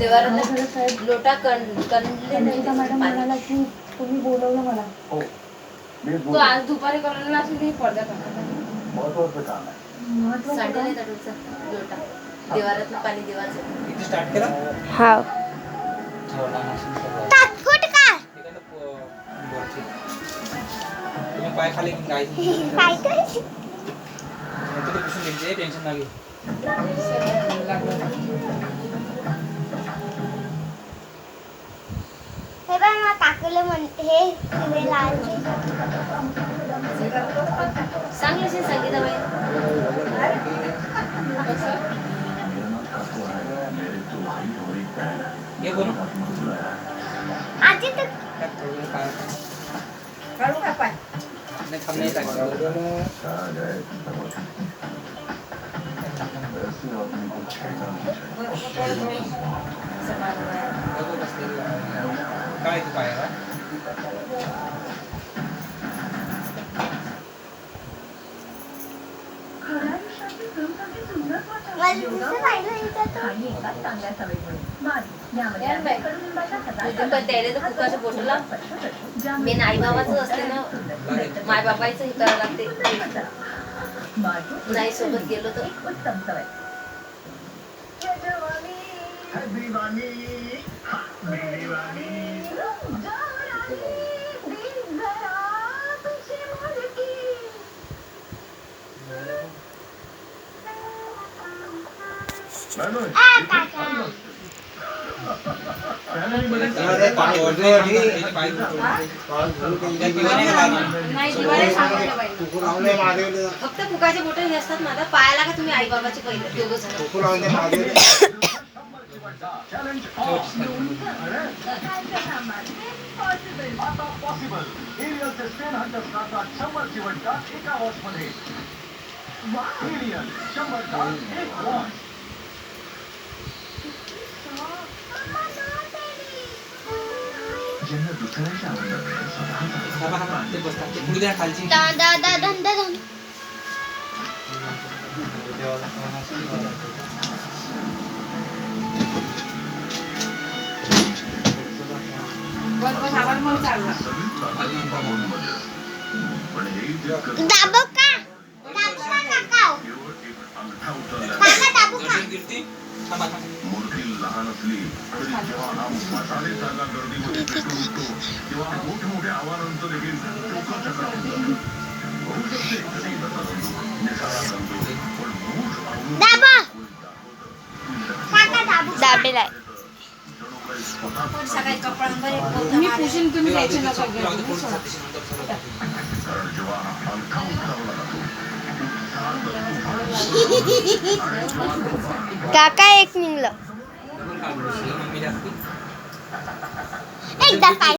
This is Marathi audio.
देवारात लोटा कणले मॅडम म्हणाला की तुम्ही बोलवलं मला. तू आज दुपारी करून असेल पडद्यात महत्वाचं काम आहे. सांडे नाही तडूचा लोटा देवारात पाणी देवाचं किती स्टार्ट केला? हा तात्पुरतं का? तुम्ही पाय खाली काय काय करायचं? टेन्शन नाही. हे बघ मला टाकलं म्हणते हे हिरवे लाल चांगली असेल संगीताबाई हे बोलू आजी तर काढू का पाय नाही थांबणे काय तू पाय पण त्याला तर कुकाच्या बोटला मेन आई बाबाच असते ना माय बाबाचं हे करावं लागते नाही सोबत गेलो तर फक्त कुकाचे बोट हे असतात माझा पायाला का तुम्ही आई बाबाचे पहिले दोघं खालची मग चालला दाबो का काका दाबो का मूर्ती लहान असली तरी जेव्हा हा मसाले जागा गर्दीमध्ये पेटून उठतो तेव्हा मोठमोठ्या आव्हानांचं देखील टोकं चक्रावून होऊ शकते कधी निसाळा जमतो पण मूठ आवडून काका दाबो दाबेला आहे. सकाळी कपड्यांवर मी पुशीन तुम्ही द्यायचे नका घेऊ कारण जेव्हा हा हलका उतरवला जातो काका एक निघलं एकदा काय